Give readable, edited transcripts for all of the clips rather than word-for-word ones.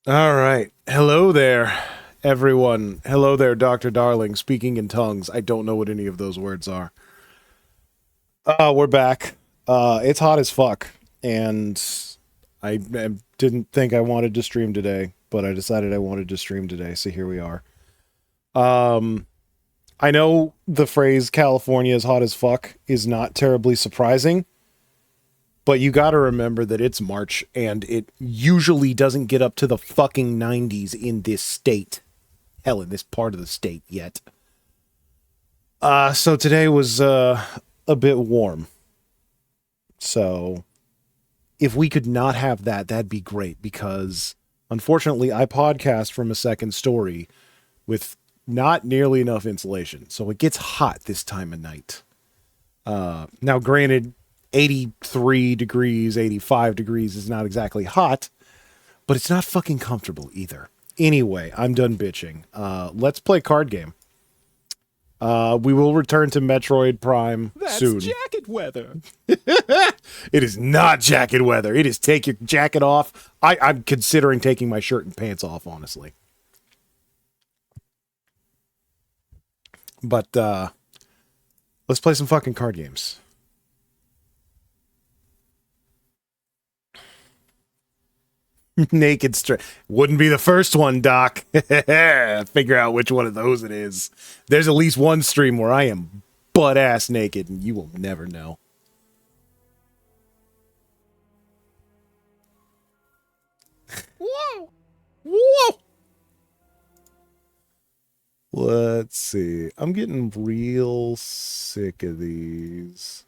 All right. Hello there, everyone. Hello there, Dr. Darling, speaking in tongues. I don't know what any of those words are. We're back. It's hot as fuck, and I didn't think I wanted to stream today, but I decided I wanted to stream today, so here we are. Um, I know the phrase California is hot as fuck is not terribly surprising, but you gotta remember that it's March, and it usually doesn't get up to the fucking 90s in this state. Hell, in this part of the state yet. So today was a bit warm. So if we could not have that, that'd be great because unfortunately I podcast from a second story with not nearly enough insulation. So it gets hot this time of night. Now granted, 83 degrees, 85 degrees is not exactly hot, but it's not fucking comfortable either. Anyway, I'm done bitching. Let's play card game. We will return to Metroid Prime soon. That's jacket weather. It is not jacket weather. It is take your jacket off. I'm considering taking my shirt and pants off, honestly. But let's play some fucking card games. Naked straight wouldn't be the first one, Doc. Figure out which one of those it is. There's at least one stream where I am butt ass naked, and you will never know. Whoa! Whoa! Let's see. I'm getting real sick of these.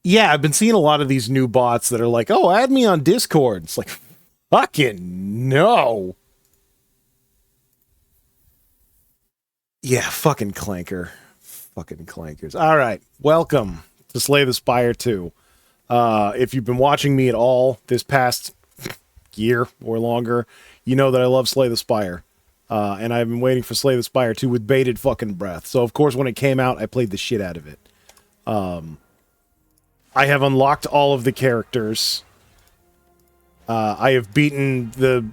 Yeah, I've been seeing a lot of these new bots that are like, oh, add me on Discord. It's like, fucking no. Yeah, fucking clanker. Fucking clankers. All right, welcome to Slay the Spire 2. If you've been watching me at all this past year or longer, you know that I love Slay the Spire. And I've been waiting for Slay the Spire 2 with bated fucking breath. So, of course, when it came out, I played the shit out of it. I have unlocked all of the characters. I have beaten the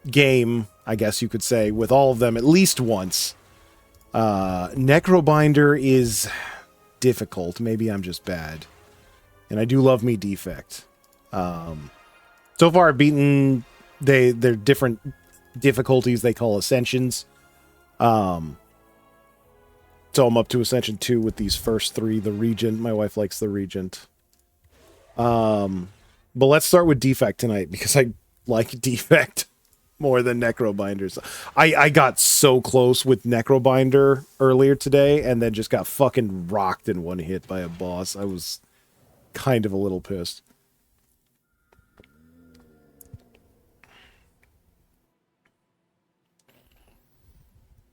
game, I guess you could say, with all of them at least once. Necrobinder is difficult. Maybe I'm just bad. And I do love me Defect. So far I've beaten they're different difficulties they call Ascensions. So I'm up to Ascension 2 with these first three. The Regent. My wife likes the Regent. But let's start with Defect tonight because I like Defect more than Necrobinders. I got so close with Necrobinder earlier today and then just got fucking rocked in one hit by a boss. I was kind of a little pissed.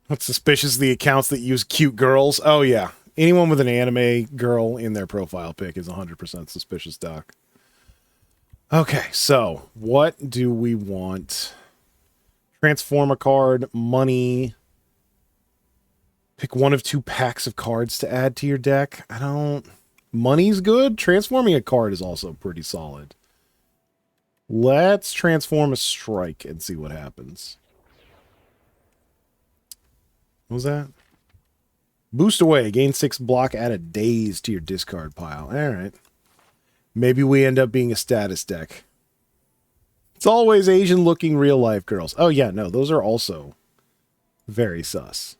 What's suspicious? The accounts that use cute girls. Oh, yeah. Anyone with an anime girl in their profile pic is 100% suspicious, Doc. Okay, so what do we want? Transform a card, money. Pick one of two packs of cards to add to your deck. I don't... Money's good. Transforming a card is also pretty solid. Let's transform a strike and see what happens. What was that? Boost away. Gain 6 block. Add a daze to your discard pile. Alright. Maybe we end up being a status deck. It's always Asian-looking real-life girls. Oh, yeah, no. Those are also very sus.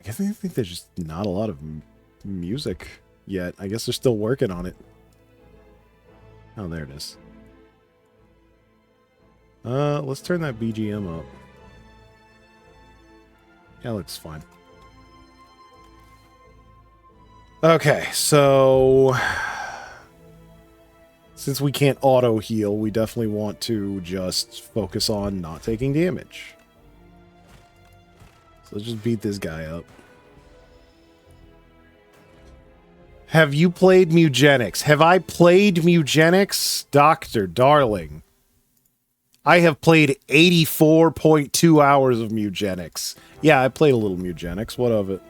I think there's just not a lot of music yet. I guess they're still working on it. Oh, there it is. Let's turn that BGM up. Yeah, looks fine. Okay, so since we can't auto heal, we definitely want to just focus on not taking damage. So let's just beat this guy up. Have you played Mugenics? Have I played Mugenics? Dr. Darling. I have played 84.2 hours of Mugenics. Yeah, I played a little Mugenics. What of it?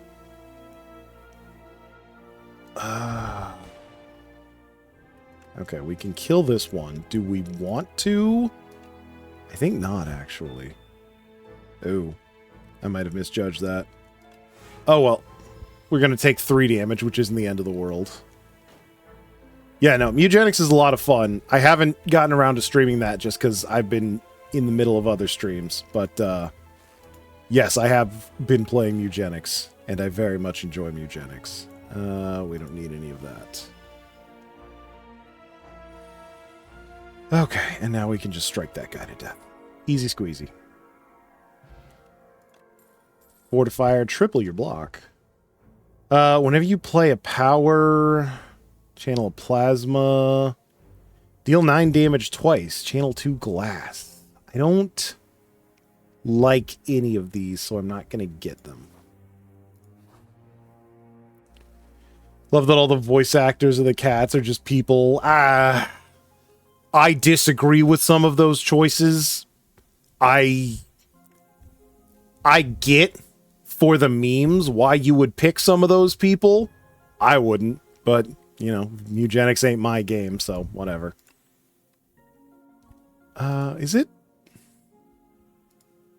Okay, we can kill this one. Do we want to? I think not, actually. Ooh, I might have misjudged that. Oh, well. We're going to take 3 damage, which isn't the end of the world. Yeah, no, Mugenics is a lot of fun. I haven't gotten around to streaming that just because I've been in the middle of other streams. But, yes, I have been playing Mugenics, and I very much enjoy Mugenics. We don't need any of that. Okay, and now we can just strike that guy to death. Easy squeezy. Fortifier, triple your block. Whenever you play a power, channel a plasma, deal 9 damage twice, channel 2 glass. I don't like any of these, so I'm not going to get them. Love that all the voice actors of the cats are just people. I disagree with some of those choices. I get for the memes why you would pick some of those people. I wouldn't, but, you know, Mugenics ain't my game, so whatever. Is it?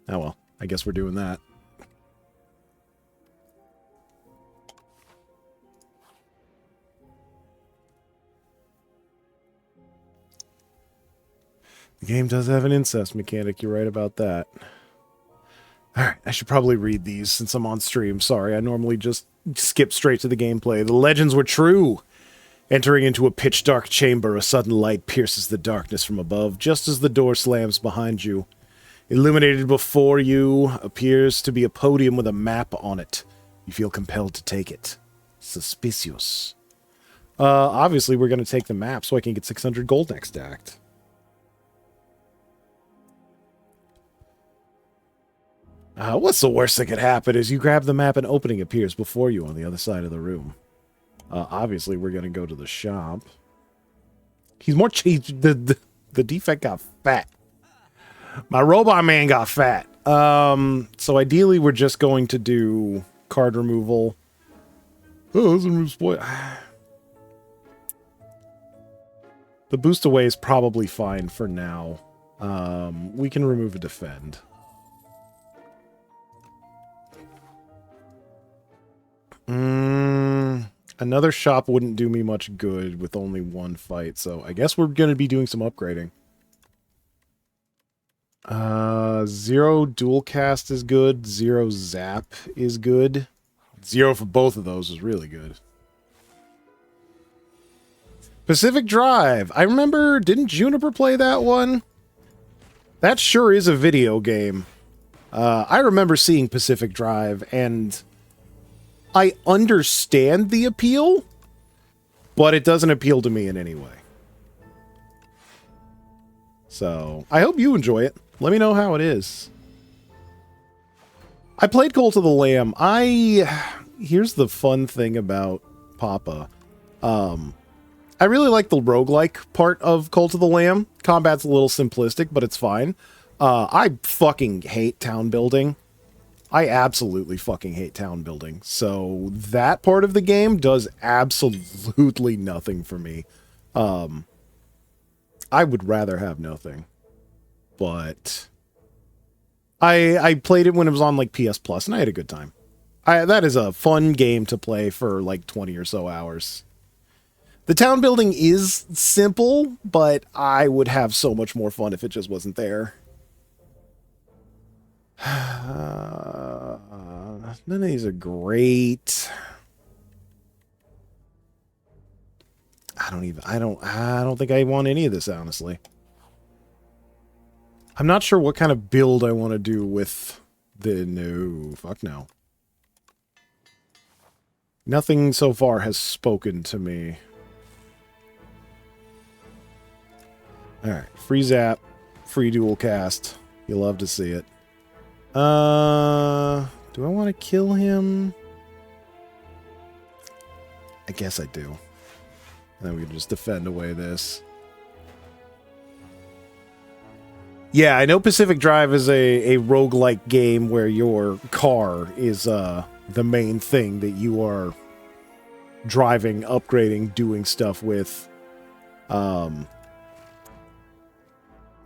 Oh, well, I guess we're doing that. The game does have an incest mechanic. You're right about that. Alright, I should probably read these since I'm on stream. Sorry, I normally just skip straight to the gameplay. The legends were true. Entering into a pitch-dark chamber, a sudden light pierces the darkness from above, just as the door slams behind you. Illuminated before you appears to be a podium with a map on it. You feel compelled to take it. Suspicious. Obviously, we're going to take the map so I can get 600 gold next act. What's the worst that could happen is you grab the map and opening appears before you on the other side of the room. Obviously, we're going to go to the shop. He's more cheap. The defect got fat. My robot man got fat. So ideally, we're just going to do card removal. Oh, this removes spoil. The boost away is probably fine for now. We can remove a defend. Another shop wouldn't do me much good with only one fight, so I guess we're going to be doing some upgrading. 0 dual cast is good. 0 zap is good. 0 for both of those is really good. Pacific Drive. I remember, didn't Juniper play that one? That sure is a video game. I remember seeing Pacific Drive, and I understand the appeal, but it doesn't appeal to me in any way. So, I hope you enjoy it. Let me know how it is. I played Cult of the Lamb. Here's the fun thing about Papa. I really like the roguelike part of Cult of the Lamb. Combat's a little simplistic, but it's fine. I fucking hate town building. I absolutely fucking hate town building. So that part of the game does absolutely nothing for me. I would rather have nothing. But I played it when it was on like PS Plus, and I had a good time. That is a fun game to play for like 20 or so hours. The town building is simple, but I would have so much more fun if it just wasn't there. None of these are great. I don't think I want any of this, honestly. I'm not sure what kind of build I want to do with the... No, fuck no. Nothing so far has spoken to me. Alright, free zap, free dual cast. You'll love to see it. Do I want to kill him? I guess I do. And then we can just defend away this. Yeah, I know Pacific Drive is a roguelike game where your car is the main thing that you are driving, upgrading, doing stuff with. I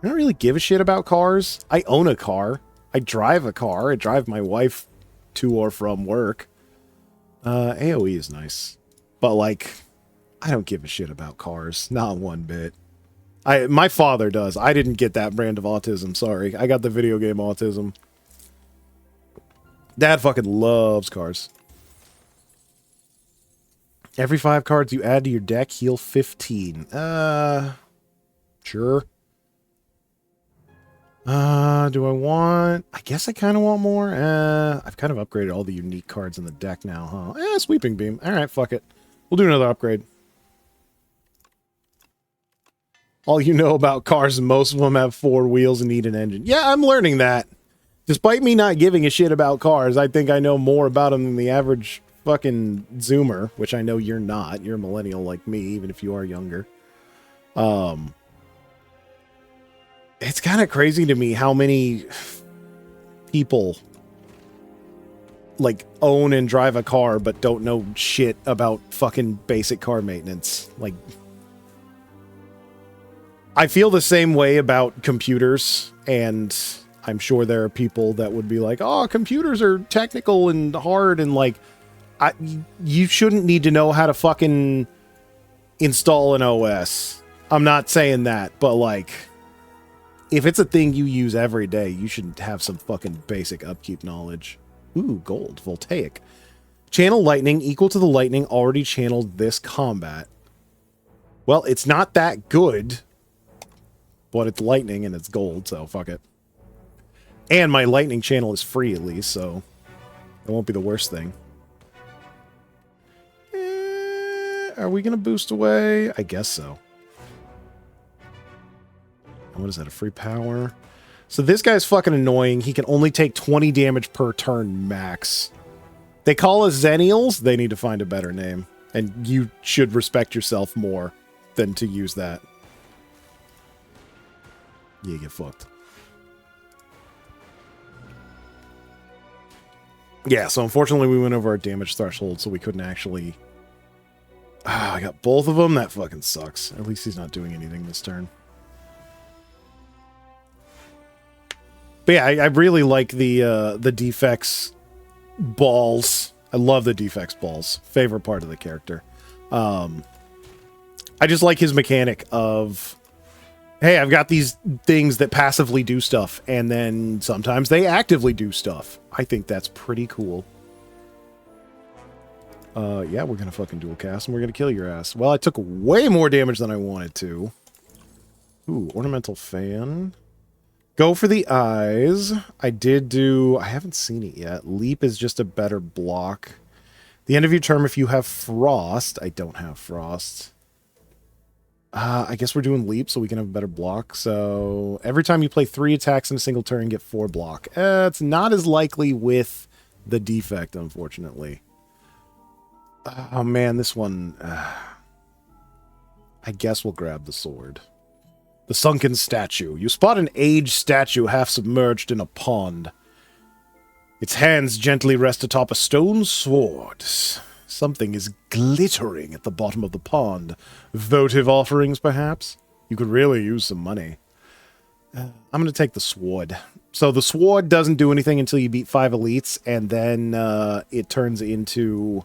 don't really give a shit about cars. I own a car. I drive a car. I drive my wife to or from work. AoE is nice. But, like, I don't give a shit about cars. Not one bit. My father does. I didn't get that brand of autism, sorry. I got the video game autism. Dad fucking loves cars. Every 5 cards you add to your deck, heal 15. Sure. Do I want... I guess I kind of want more. I've kind of upgraded all the unique cards in the deck now, huh? Sweeping Beam. Alright, fuck it. We'll do another upgrade. All you know about cars, most of them have 4 wheels and need an engine. Yeah, I'm learning that. Despite me not giving a shit about cars, I think I know more about them than the average fucking Zoomer, which I know you're not. You're a millennial like me, even if you are younger. It's kind of crazy to me how many people like own and drive a car but don't know shit about fucking basic car maintenance. Like, I feel the same way about computers, and I'm sure there are people that would be like, oh, computers are technical and hard, and like, you shouldn't need to know how to fucking install an OS. I'm not saying that, but like, if it's a thing you use every day, you should have some fucking basic upkeep knowledge. Ooh, gold. Voltaic. Channel lightning equal to the lightning already channeled this combat. Well, it's not that good, but it's lightning and it's gold, so fuck it. And my lightning channel is free at least, so it won't be the worst thing. Are we going to boost away? I guess so. What is that, a free power? So this guy's fucking annoying. He can only take 20 damage per turn max. They call us Zennials. They need to find a better name. And you should respect yourself more than to use that. You get fucked. Yeah, so unfortunately we went over our damage threshold, so we couldn't actually... I got both of them? That fucking sucks. At least he's not doing anything this turn. But yeah, I really like the defects balls. I love the defects balls. Favorite part of the character. I just like his mechanic of, hey, I've got these things that passively do stuff, and then sometimes they actively do stuff. I think that's pretty cool. Yeah, we're gonna fucking dual cast, and we're gonna kill your ass. Well, I took way more damage than I wanted to. Ooh, ornamental fan. Go for the eyes. I haven't seen it yet. Leap is just a better block. The end of your turn, if you have frost. I don't have frost. I guess we're doing leap so we can have a better block. So every time you play 3 attacks in a single turn, get 4 block. It's not as likely with the defect, unfortunately. Oh man, this one... I guess we'll grab the sword. The sunken statue. You spot an aged statue half submerged in a pond. Its hands gently rest atop a stone sword. Something is glittering at the bottom of the pond. Votive offerings, perhaps? You could really use some money. I'm going to take the sword. So the sword doesn't do anything until you beat 5 elites, and then it turns into...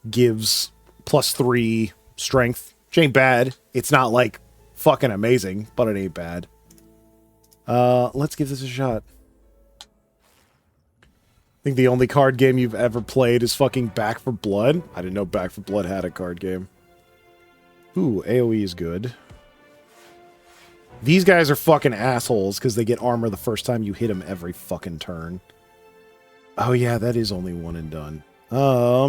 gives +3 strength. Which ain't bad. It's not, like, fucking amazing, but it ain't bad. Let's give this a shot. I think the only card game you've ever played is fucking Back 4 Blood. I didn't know Back 4 Blood had a card game. Ooh, AoE is good. These guys are fucking assholes because they get armor the first time you hit them every fucking turn. Oh yeah, that is only one and done. How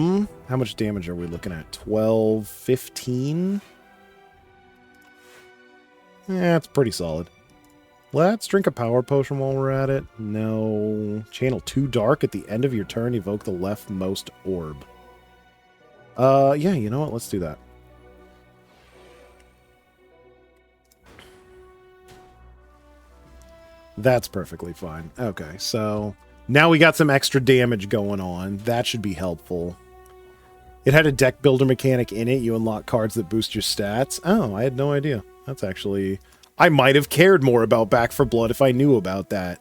much damage are we looking at? 12, 15? Yeah, it's pretty solid. Let's drink a power potion while we're at it. No. Channel 2 dark at the end of your turn. Evoke the leftmost orb. Yeah, you know what? Let's do that. That's perfectly fine. Okay, so now we got some extra damage going on. That should be helpful. It had a deck builder mechanic in it. You unlock cards that boost your stats. Oh, I had no idea. That's actually... I might have cared more about Back for Blood if I knew about that.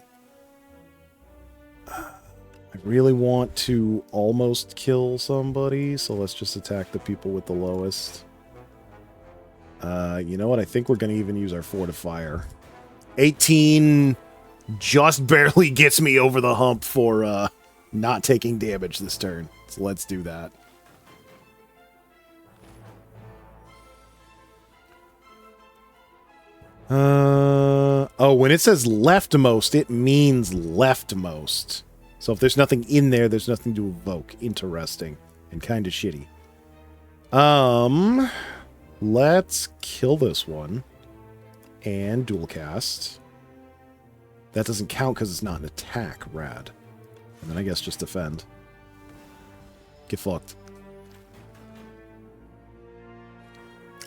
I really want to almost kill somebody, so let's just attack the people with the lowest. You know what? I think we're going to even use our Fortifier. 18 just barely gets me over the hump for not taking damage this turn. So let's do that. Oh, when it says leftmost, it means leftmost. So if there's nothing in there, there's nothing to evoke. Interesting. And kind of shitty. Let's kill this one. And dual cast. That doesn't count because it's not an attack. Rad. And then I guess just defend. Get fucked.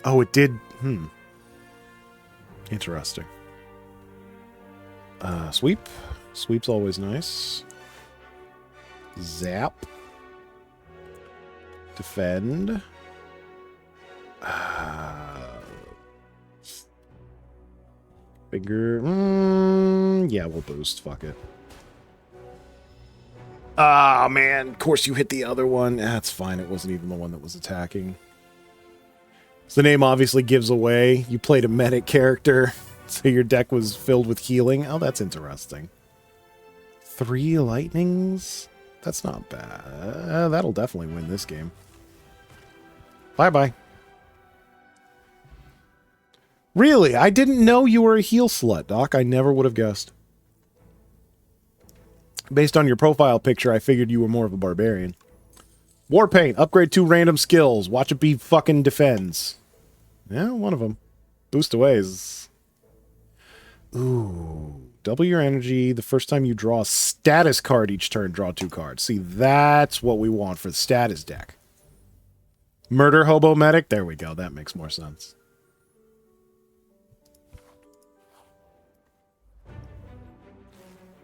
Oh, it did. Interesting. Sweep. Sweep's always nice. Zap. Defend. Bigger. Yeah, we'll boost. Fuck it. Ah, man. Of course you hit the other one. That's fine. It wasn't even the one that was attacking. So the name obviously gives away. You played a medic character, so your deck was filled with healing. Oh, that's interesting. 3 lightnings? That's not bad. That'll definitely win this game. Bye-bye. Really? I didn't know you were a heal slut, Doc. I never would have guessed. Based on your profile picture, I figured you were more of a barbarian. Warpaint. Upgrade 2 random skills. Watch it be fucking defends. Yeah, one of them. Boost away is... Ooh. Double your energy. The first time you draw a status card each turn, draw 2 cards. See, that's what we want for the status deck. Murder Hobo Medic. There we go. That makes more sense.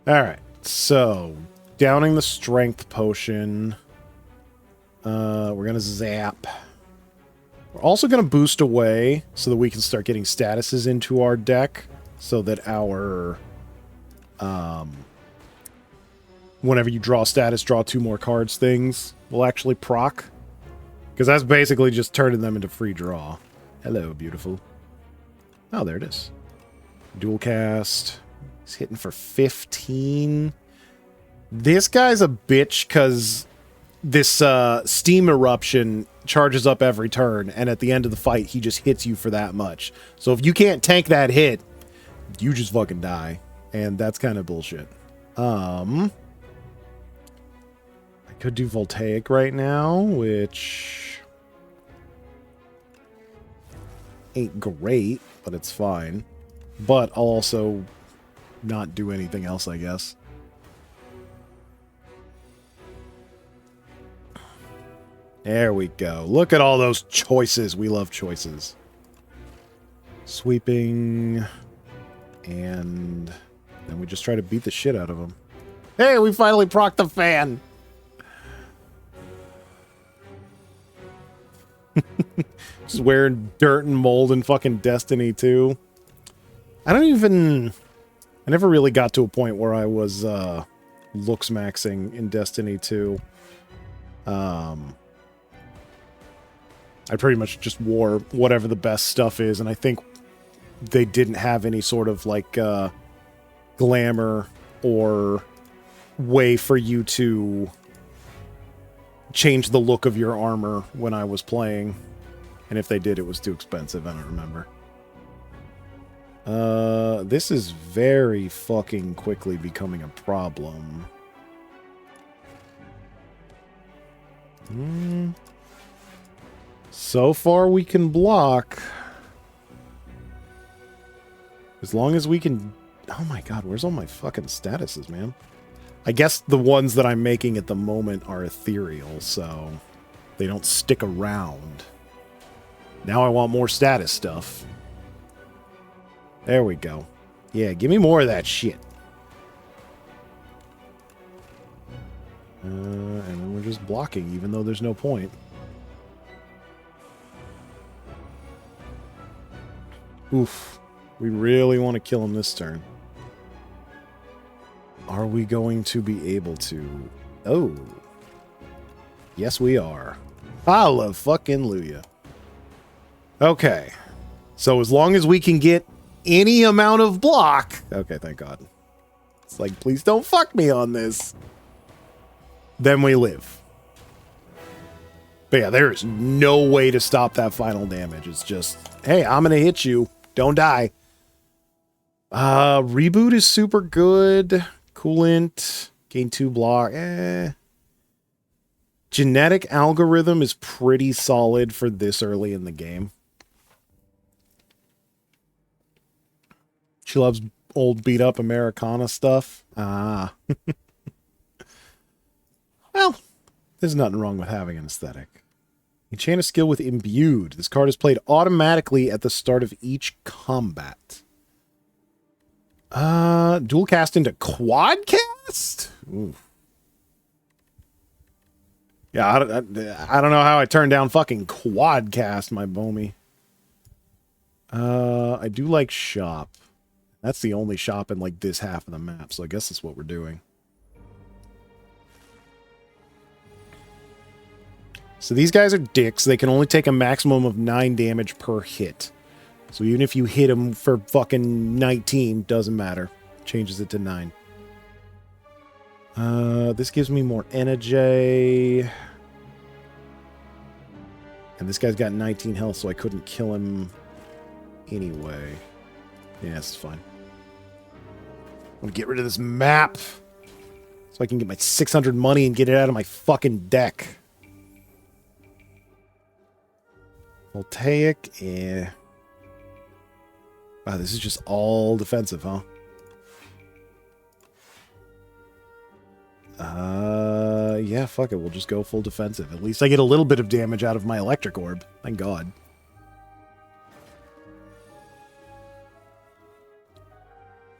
Alright. So, downing the strength potion. We're going to zap. We're also going to boost away so that we can start getting statuses into our deck so that our... whenever you draw status, draw 2 more cards things will actually proc. Because that's basically just turning them into free draw. Hello, beautiful. Oh, there it is. Dual cast. He's hitting for 15. This guy's a bitch because this steam eruption charges up every turn, and at the end of the fight, he just hits you for that much. So if you can't tank that hit, you just fucking die. And that's kind of bullshit. I could do Voltaic right now, which ain't great, but it's fine. But I'll also not do anything else, I guess. There we go. Look at all those choices. We love choices. Sweeping. And then we just try to beat the shit out of them. Hey, we finally procced the fan! Just wearing dirt and mold in fucking Destiny 2. I never really got to a point where I was looks maxing in Destiny 2. I pretty much just wore whatever the best stuff is, and I think they didn't have any sort of like glamour or way for you to change the look of your armor when I was playing. And if they did, it was too expensive. I don't remember. This is very fucking quickly becoming a problem. So far we can block. As long as we can... Oh my god, where's all my fucking statuses, man? I guess the ones that I'm making at the moment are ethereal, so they don't stick around. Now I want more status stuff. There we go. Yeah, give me more of that shit. And then we're just blocking, even though there's no point. Oof. We really want to kill him this turn. Are we going to be able to? Oh. Yes, we are. Hallelujah. Okay. So as long as we can get any amount of block... Okay, thank God. It's like, please don't fuck me on this. Then we live. But yeah, there is no way to stop that final damage. It's just, hey, I'm going to hit you. Don't die. Reboot is super good. Coolant. Gain 2 block. Genetic algorithm is pretty solid for this early in the game. She loves old beat-up Americana stuff. Ah. Well, there's nothing wrong with having an aesthetic. Enchant a skill with Imbued. This card is played automatically at the start of each combat. Dual cast into quad cast? Ooh. Yeah, I don't know how I turned down fucking quad cast, my bomie. I do like shop. That's the only shop in, like, this half of the map, so I guess that's what we're doing. So these guys are dicks. They can only take a maximum of 9 damage per hit. So even if you hit them for fucking 19, doesn't matter. Changes it to 9. This gives me more energy. And this guy's got 19 health, so I couldn't kill him anyway. Yeah, this is fine. I'm gonna get rid of this map so I can get my 600 money and get it out of my fucking deck. Voltaic, eh. Wow, this is just all defensive, huh? Yeah, fuck it. We'll just go full defensive. At least I get a little bit of damage out of my electric orb. Thank God.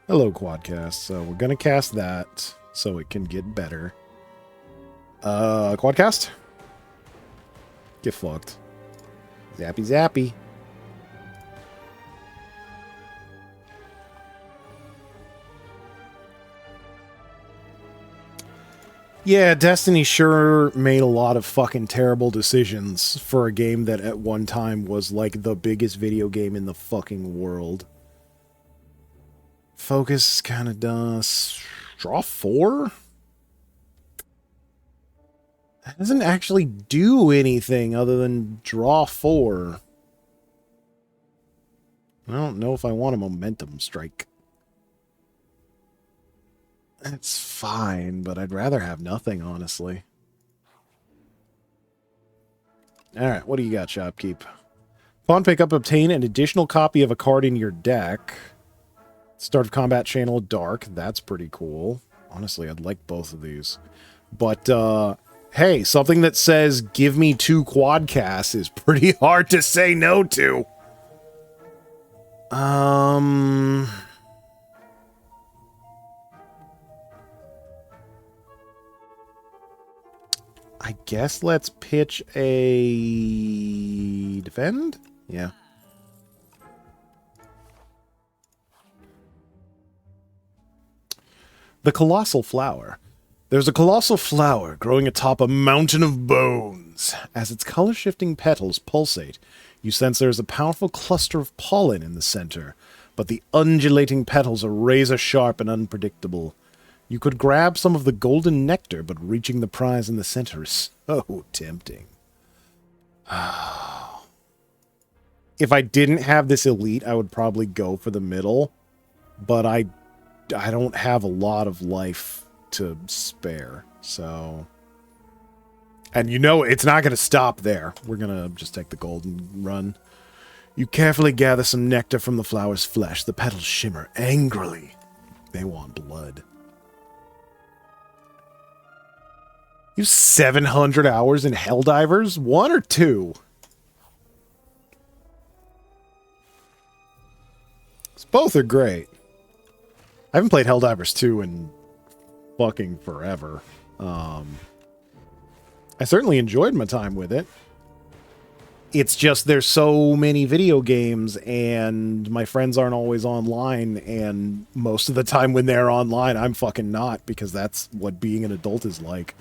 Hello, Quadcast. So we're gonna cast that so it can get better. Quadcast? Get fucked. Zappy zappy. Yeah, Destiny sure made a lot of fucking terrible decisions for a game that at one time was like the biggest video game in the fucking world. Focus kind of does. Draw 4? That doesn't actually do anything other than draw 4. I don't know if I want a momentum strike. It's fine, but I'd rather have nothing, honestly. Alright, what do you got, Shopkeep? Pawn pickup, obtain an additional copy of a card in your deck. Start of combat channel dark. That's pretty cool. Honestly, I'd like both of these. But, hey, something that says, give me 2 quadcasts is pretty hard to say no to. I guess let's pitch a defend? Yeah. The Colossal Flower. There's a colossal flower growing atop a mountain of bones. As its color-shifting petals pulsate, you sense there is a powerful cluster of pollen in the center, but the undulating petals are razor-sharp and unpredictable. You could grab some of the golden nectar, but reaching the prize in the center is so tempting. If I didn't have this elite, I would probably go for the middle, but I don't have a lot of life to spare, so... And you know it's not going to stop there. We're going to just take the gold and run. You carefully gather some nectar from the flower's flesh. The petals shimmer angrily. They want blood. You have 700 hours in Helldivers? 1 or 2? Both are great. I haven't played Helldivers 2 in fucking forever. I certainly enjoyed my time with it. It's just there's so many video games and my friends aren't always online, and most of the time when they're online, I'm fucking not, because that's what being an adult is like.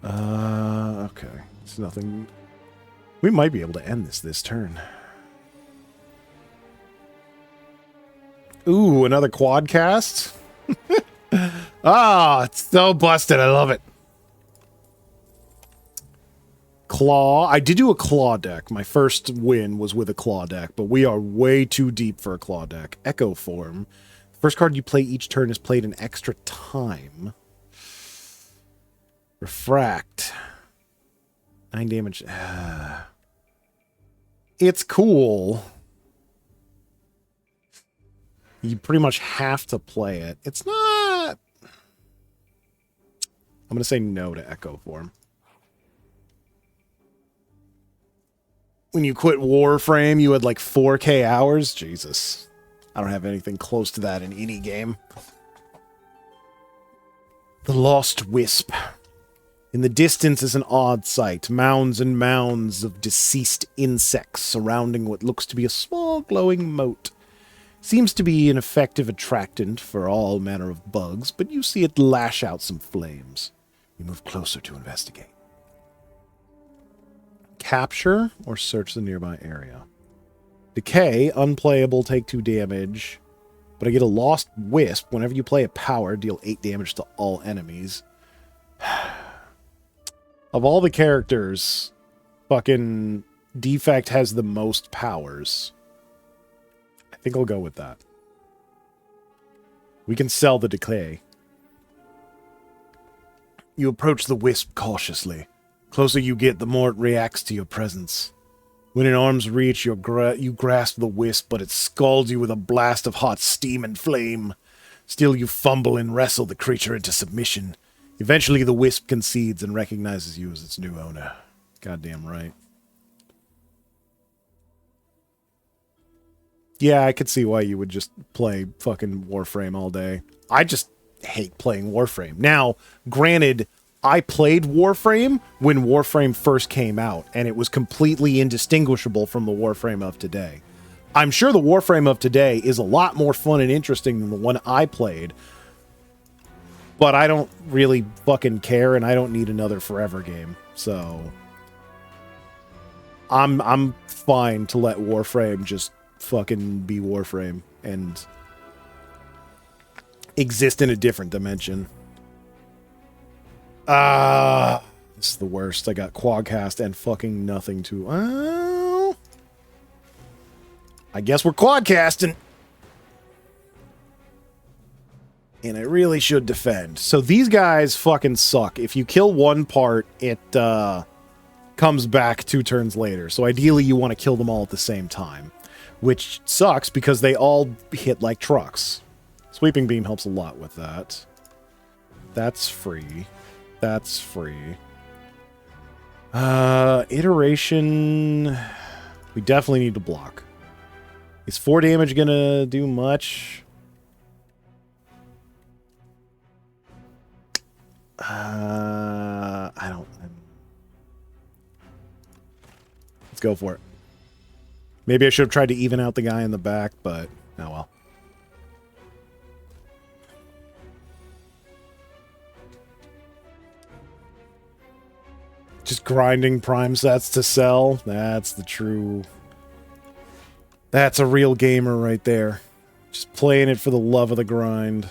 Okay. It's nothing. We might be able to end this turn. Ooh, another quadcast? Ah, it's so busted. I love it. Claw. I did do a claw deck. My first win was with a claw deck, but we are way too deep for a claw deck. Echo Form. First card you play each turn is played an extra time. Refract. 9 damage. It's cool. You pretty much have to play it. It's not... I'm going to say no to Echo Form. When you quit Warframe, you had like 4K hours? Jesus. I don't have anything close to that in any game. The Lost Wisp. In the distance is an odd sight. Mounds and mounds of deceased insects surrounding what looks to be a small glowing moat. Seems to be an effective attractant for all manner of bugs, but you see it lash out some flames. You move closer to investigate. Capture or search the nearby area. Decay, unplayable, take 2 damage. But I get a Lost Wisp. Whenever you play a power, deal 8 damage to all enemies. Of all the characters, fucking Defect has the most powers. I think I'll go with that. We can sell the Decay. You approach the wisp cautiously. Closer you get, the more it reacts to your presence. When in arm's reach, you grasp the wisp, but it scalds you with a blast of hot steam and flame. Still, you fumble and wrestle the creature into submission. Eventually, the wisp concedes and recognizes you as its new owner. Goddamn right. Yeah, I could see why you would just play fucking Warframe all day. I just hate playing Warframe. Now, granted, I played Warframe when Warframe first came out, and it was completely indistinguishable from the Warframe of today. I'm sure the Warframe of today is a lot more fun and interesting than the one I played, but I don't really fucking care, and I don't need another forever game. So I'm fine to let Warframe just fucking be Warframe and exist in a different dimension. This is the worst. I got Quadcast and fucking nothing to... I guess we're Quadcasting. And I really should defend. So these guys fucking suck. If you kill one part, it comes back 2 turns later. So ideally you want to kill them all at the same time. Which sucks because they all hit like trucks. Sweeping Beam helps a lot with that. That's free. That's free. Iteration... We definitely need to block. Is 4 damage gonna do much? I don't... Let's go for it. Maybe I should have tried to even out the guy in the back, but oh well. Just grinding prime sets to sell. That's the true... That's a real gamer right there. Just playing it for the love of the grind.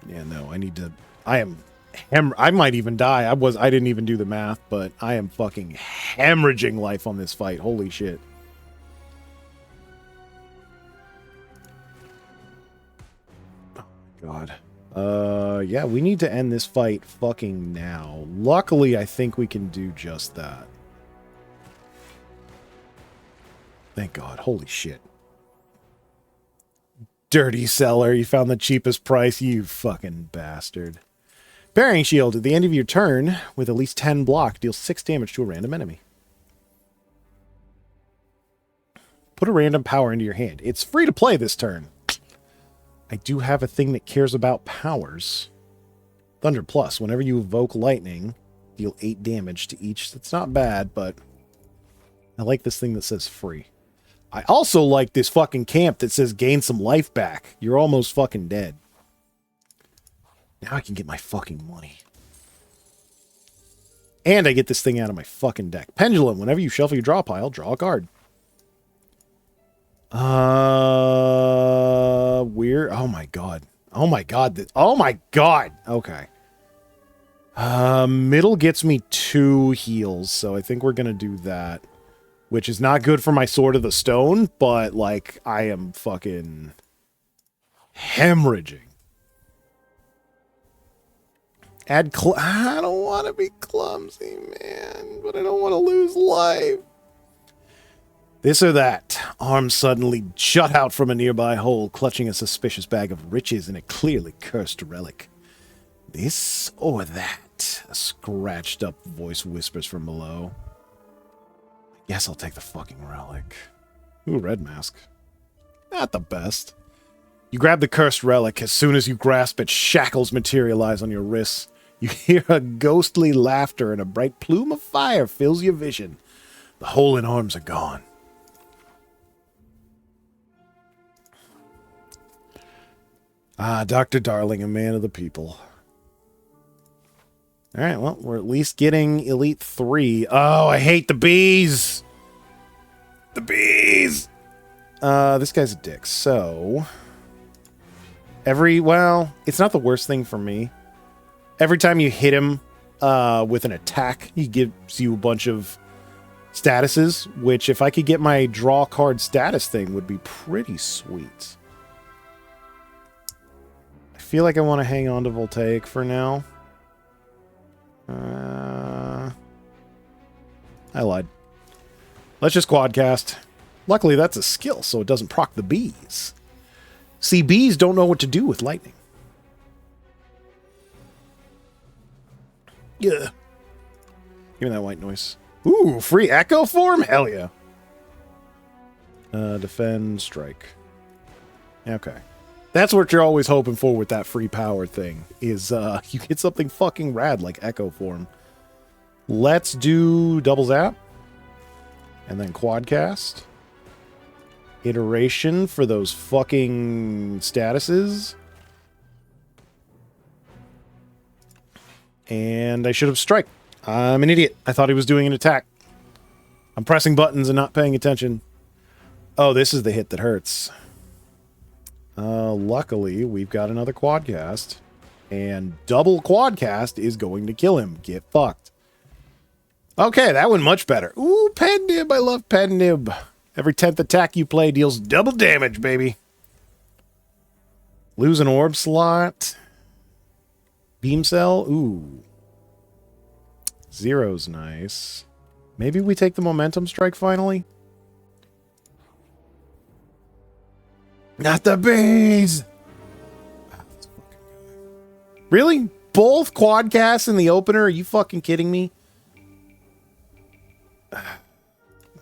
Yeah, no, I need to... I might even die. I didn't even do the math, but I am fucking hemorrhaging life on this fight. Holy shit. Oh, God. Yeah, we need to end this fight fucking now. Luckily, I think we can do just that. Thank God. Holy shit. Dirty seller. You found the cheapest price, you fucking bastard. Bearing Shield. At the end of your turn, with at least 10 block, deals 6 damage to a random enemy. Put a random power into your hand. It's free to play this turn. I do have a thing that cares about powers. Thunder Plus. Whenever you evoke lightning, deal 8 damage to each. That's not bad, but I like this thing that says free. I also like this fucking camp that says gain some life back. You're almost fucking dead. Now I can get my fucking money. And I get this thing out of my fucking deck. Pendulum. Whenever you shuffle your draw pile, draw a card. Weird. Oh my god. Oh my god. Oh my god. Okay. Middle gets me 2 heals, so I think we're gonna do that. Which is not good for my Sword of the Stone, but, like, I am fucking hemorrhaging. Add I don't want to be clumsy, man, but I don't want to lose life. This or that. Arm suddenly shut out from a nearby hole, clutching a suspicious bag of riches in a clearly cursed relic. This or that? A scratched up voice whispers from below. Guess I'll take the fucking relic. Ooh, red mask. Not the best. You grab the cursed relic. As soon as you grasp it, shackles materialize on your wrists. You hear a ghostly laughter and a bright plume of fire fills your vision. The hole and arms are gone. Ah, Dr. Darling, a man of the people. Alright, well, we're at least getting Elite 3. Oh, I hate the bees! The bees! This guy's a dick, so... well, it's not the worst thing for me. Every time you hit him with an attack, he gives you a bunch of statuses, which if I could get my draw card status thing would be pretty sweet. I feel like I want to hang on to Voltaic for now. I lied. Let's just quadcast. Luckily, that's a skill, so it doesn't proc the bees. See, bees don't know what to do with lightning. Yeah. Give me that white noise. Ooh, free echo form? Hell yeah. Defend, strike. Okay. That's what you're always hoping for with that free power thing, is you get something fucking rad like echo form. Let's do double zap. And then quadcast. Iteration for those fucking statuses. And I should have strike. I'm an idiot. I thought he was doing an attack. I'm pressing buttons and not paying attention. Oh, this is the hit that hurts. Luckily, we've got another quadcast. And double quadcast is going to kill him. Get fucked. Okay, that went much better. Ooh, Pen Nib. I love Pen Nib. Every 10th attack you play deals double damage, baby. Lose an orb slot. Beam cell. Ooh. Zero's nice. Maybe we take the momentum strike finally? Not the bees! Really? Both quadcasts in the opener? Are you fucking kidding me?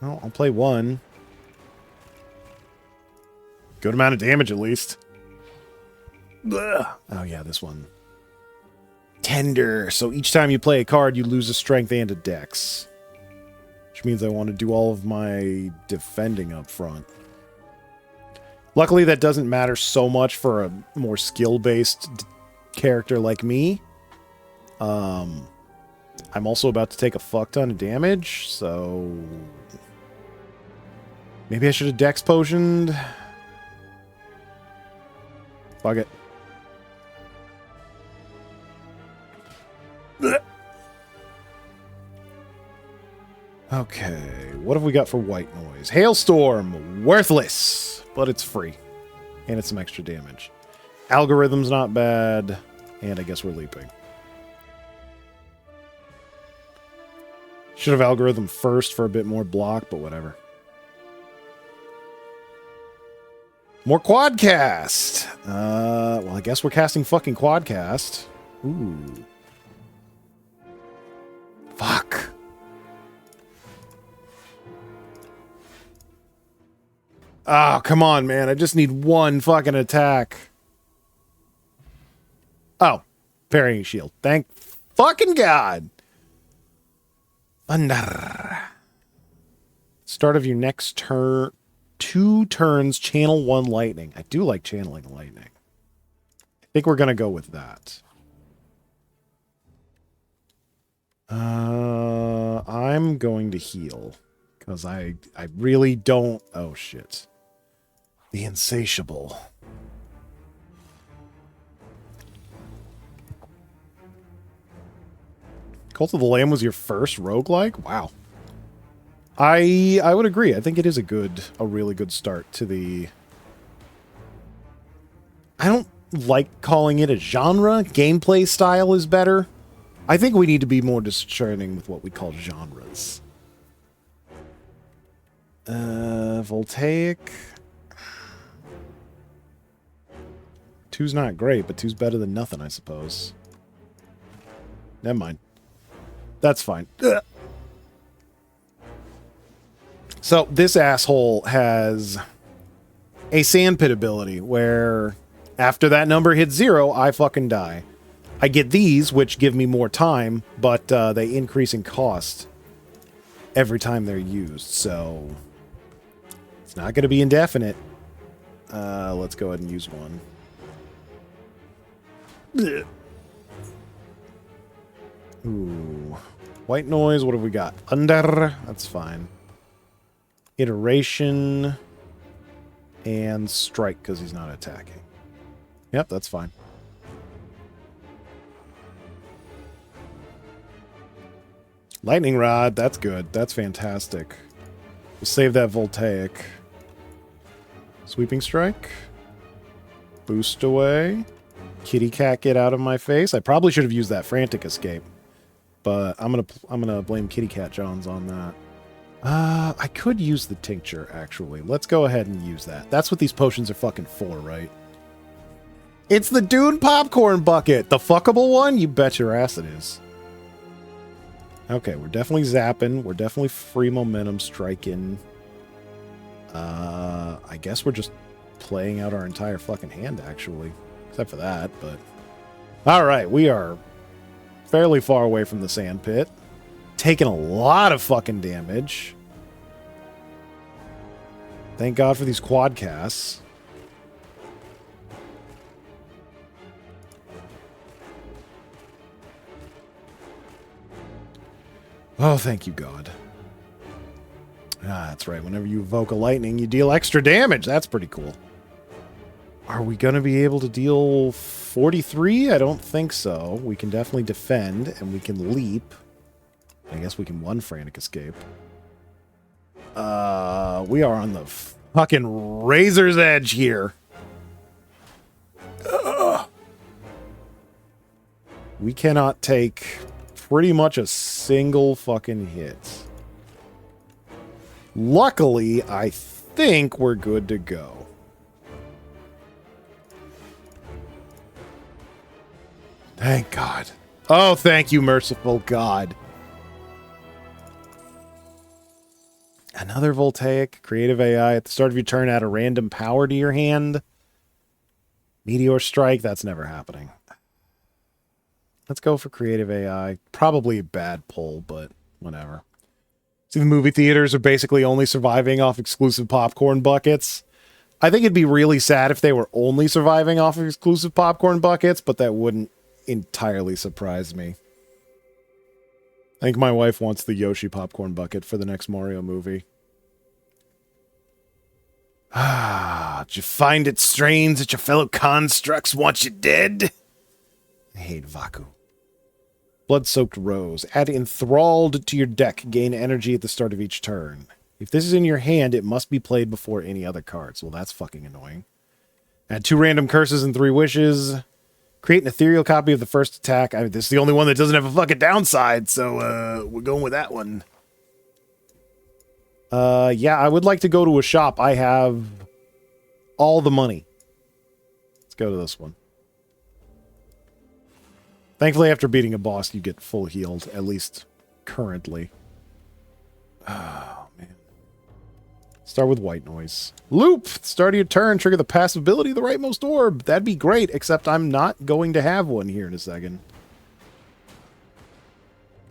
Well, I'll play one. Good amount of damage, at least. Ugh. Oh, yeah, this one. Tender. So each time you play a card, you lose a strength and a dex. Which means I want to do all of my defending up front. Luckily, that doesn't matter so much for a more skill-based character like me. I'm also about to take a fuck ton of damage, so... maybe I should have dex potioned. Fuck it. Okay, what have we got for white noise? Hailstorm, worthless, but it's free. And it's some extra damage. Algorithm's not bad, and I guess we're leaping. Should have algorithm first for a bit more block, but whatever. More quadcast! Well, I guess we're casting fucking quadcast. Ooh. Fuck. Oh, come on, man. I just need one fucking attack. Oh, parrying shield. Thank fucking God. Thunder. Start of your next turn. 2 turns, channel 1 lightning. I do like channeling lightning. I think we're going to go with that. I'm going to heal. Because I really don't... Oh, shit. The Insatiable. Cult of the Lamb was your first roguelike? Wow. I would agree. I think it is a really good start to the... I don't like calling it a genre. Gameplay style is better. I think we need to be more discerning with what we call genres. Voltaic. 2's not great, but 2's better than nothing, I suppose. Never mind. That's fine. Ugh. So, this asshole has a sandpit ability where after that number hits 0, I fucking die. I get these, which give me more time, but they increase in cost every time they're used, so it's not going to be indefinite. Let's go ahead and use one. Ugh. Ooh. White noise, what have we got? Thunder, that's fine. Iteration and strike because he's not attacking. Yep, that's fine. Lightning Rod, that's good. That's fantastic. We'll save that Voltaic. Sweeping Strike. Boost away. Kitty Cat, get out of my face. I probably should have used that Frantic Escape. But I'm gonna blame Kitty Cat Johns on that. I could use the Tincture, actually. Let's go ahead and use that. That's what these potions are fucking for, right? It's the Dune Popcorn Bucket! The fuckable one? You bet your ass it is. Okay, we're definitely zapping. We're definitely free momentum striking. I guess we're just playing out our entire fucking hand, actually. Except for that, but... Alright, we are fairly far away from the sand pit. Taking a lot of fucking damage. Thank God for these quad casts. Oh, thank you, God. Ah, that's right. Whenever you evoke a lightning, you deal extra damage. That's pretty cool. Are we going to be able to deal 43? I don't think so. We can definitely defend, and we can leap. I guess we can one Frantic Escape. We are on the fucking razor's edge here. Ugh. We cannot take pretty much a single fucking hit. Luckily, I think we're good to go. Thank God. Oh, thank you, merciful God. Another Voltaic. Creative AI. At the start of your turn, add a random power to your hand. Meteor Strike. That's never happening. Let's go for Creative AI. Probably a bad pull, but whatever. See, the movie theaters are basically only surviving off exclusive popcorn buckets. I think it'd be really sad if they were only surviving off of exclusive popcorn buckets, but that wouldn't entirely surprise me. I think my wife wants the Yoshi popcorn bucket for the next Mario movie. Ah, did you find it strange that your fellow constructs want you dead? I hate Vaku. Blood-soaked rose. Add enthralled to your deck. Gain energy at the start of each turn. If this is in your hand, it must be played before any other cards. Well, that's fucking annoying. Add 2 random curses and 3 wishes. Create an ethereal copy of the first attack. I mean, this is the only one that doesn't have a fucking downside, so we're going with that one. Yeah, I would like to go to a shop. I have all the money. Let's go to this one. Thankfully, after beating a boss, you get full healed, at least currently. Oh, man. Start with white noise. Loop! Start of your turn, trigger the passive ability of the rightmost orb. That'd be great, except I'm not going to have one here in a second.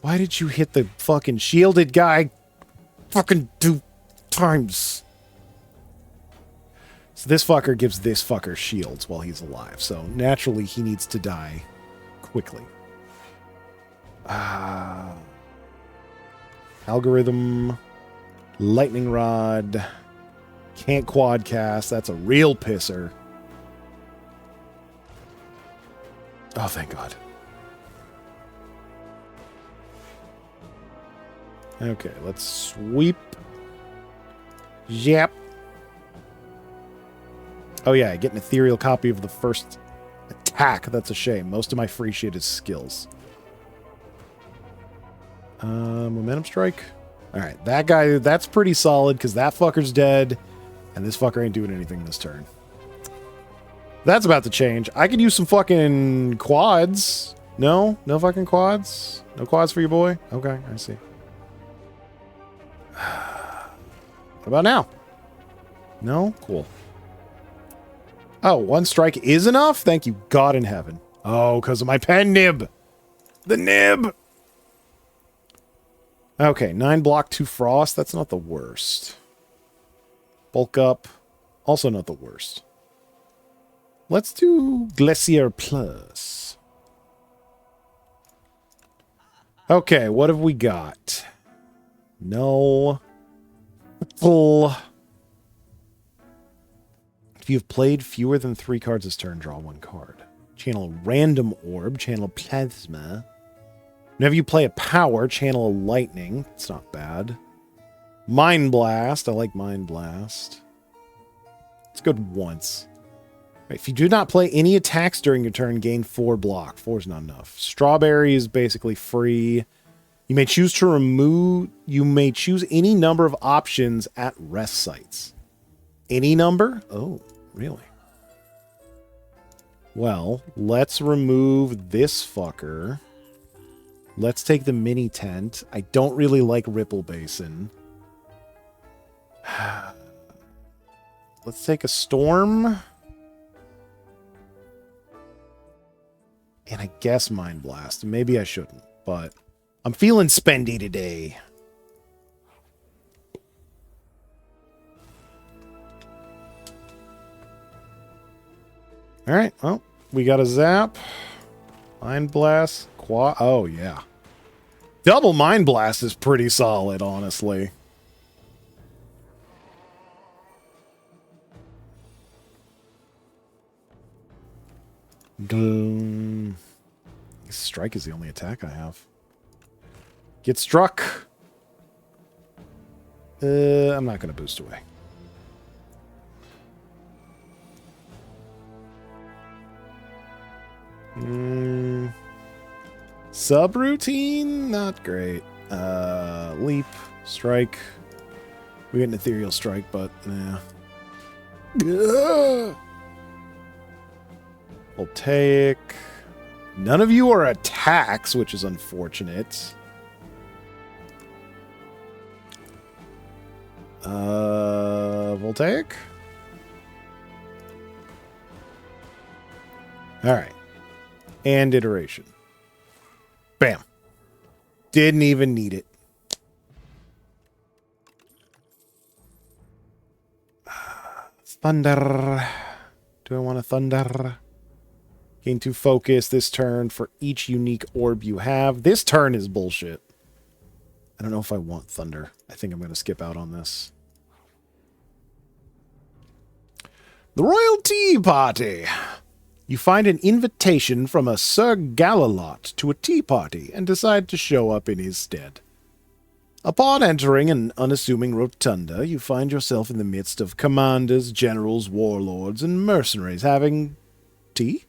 Why did you hit the fucking shielded guy fucking 2 times? So this fucker gives this fucker shields while he's alive. So naturally he needs to die quickly. Algorithm. Lightning Rod. Can't quad cast. That's a real pisser. Oh, thank God. Okay, let's sweep. Yep. Oh yeah, I get an ethereal copy of the first attack. That's a shame. Most of my free shit is skills. Momentum strike. Alright, that guy, that's pretty solid because that fucker's dead and this fucker ain't doing anything this turn. That's about to change. I could use some fucking quads. No? No fucking quads? No quads for your boy? Okay, I see. What about now? No? Cool. Oh, 1 strike is enough? Thank you, God in heaven. Oh, because of my pen nib. The nib! Okay, 9 block, 2 frost. That's not the worst. Bulk up. Also not the worst. Let's do Glacier Plus. Okay, what have we got? No. Full. If you've played fewer than 3 cards this turn, draw 1 card. Channel Random Orb. Channel Plasma. Whenever you play a power, channel a lightning. It's not bad. Mind Blast. I like Mind Blast. It's good once. Right, if you do not play any attacks during your turn, gain 4 block. 4 is not enough. Strawberry is basically free. You may choose to remove... You may choose any number of options at rest sites. Any number? Oh, really? Well, let's remove this fucker. Let's take the mini tent. I don't really like Ripple Basin. Let's take a storm. And I guess Mind Blast. Maybe I shouldn't, but I'm feeling spendy today. All right, well, we got a zap. Mind Blast. Oh, yeah. Double Mind Blast is pretty solid, honestly. Strike is the only attack I have. Get struck. I'm not going to boost away. Subroutine? Not great. Leap. Strike. We get an ethereal strike, but yeah. Voltaic. None of you are attacks, which is unfortunate. Voltaic? Alright. And iteration. Bam. Didn't even need it. Thunder. Do I want a thunder? Gain 2 focus this turn for each unique orb you have. This turn is bullshit. I don't know if I want thunder. I think I'm going to skip out on this. The Royal Tea Party. You find an invitation from a Sir Galalot to a tea party and decide to show up in his stead. Upon entering an unassuming rotunda, you find yourself in the midst of commanders, generals, warlords, and mercenaries having tea.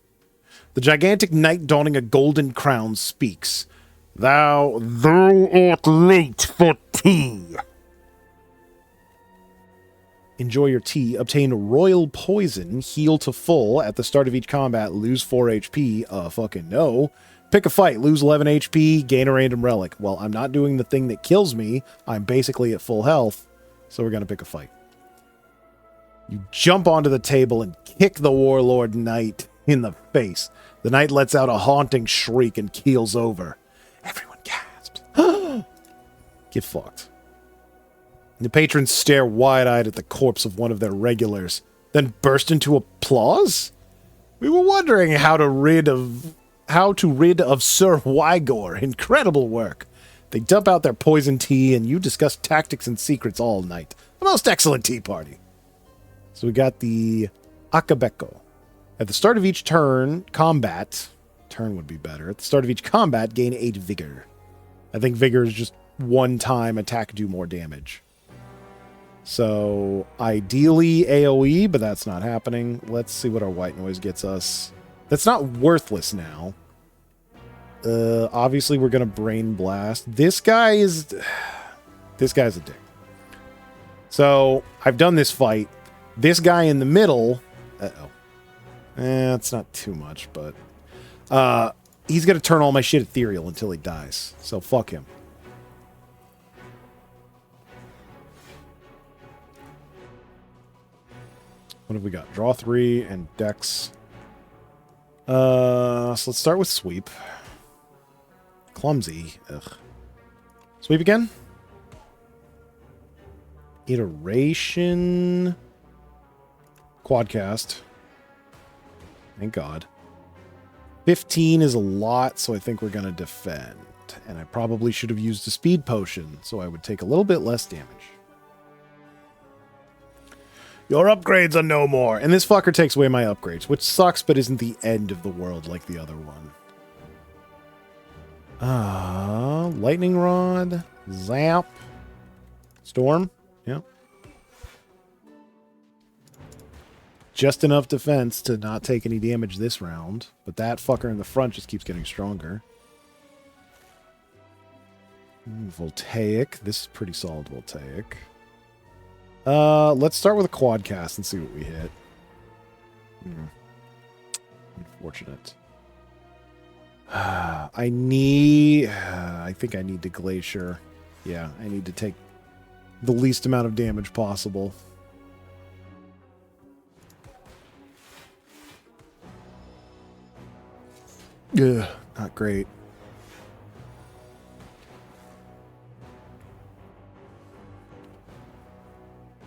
The gigantic knight donning a golden crown speaks. Thou art late for tea. Enjoy your tea. Obtain royal poison. Heal to full. At the start of each combat, lose 4 HP. Fucking no. Pick a fight. Lose 11 HP. Gain a random relic. Well, I'm not doing the thing that kills me. I'm basically at full health. So we're going to pick a fight. You jump onto the table and kick the warlord knight in the face. The knight lets out a haunting shriek and keels over. Everyone gasps. Get fucked. The patrons stare wide-eyed at the corpse of one of their regulars, then burst into applause? We were wondering how to rid of Sir Wygor. Incredible work. They dump out their poison tea, and you discuss tactics and secrets all night. A most excellent tea party. So we got the Akabeko. At the start of each turn would be better. At the start of each combat, gain 8 vigor. I think vigor is just one-time attack, do more damage. So, ideally AoE, but that's not happening. Let's see what our white noise gets us. That's not worthless now. Obviously, we're going to Brain Blast. This guy's a dick. So, I've done this fight. This guy in the middle... Uh-oh. It's not too much, but... he's going to turn all my shit ethereal until he dies. So, fuck him. What have we got? Draw 3 and Dex. So let's start with Sweep. Clumsy. Ugh. Sweep again. Iteration. Quadcast. Thank God. 15 is a lot, so I think we're going to defend. And I probably should have used a speed potion, so I would take a little bit less damage. Your upgrades are no more. And this fucker takes away my upgrades, which sucks, but isn't the end of the world like the other one. Lightning Rod. Zap. Storm. Yep. Just enough defense to not take any damage this round. But that fucker in the front just keeps getting stronger. Voltaic. This is pretty solid Voltaic. Let's start with a quad cast and see what we hit. Unfortunate. I think I need to Glacier. Yeah, I need to take the least amount of damage possible. Ugh, not great.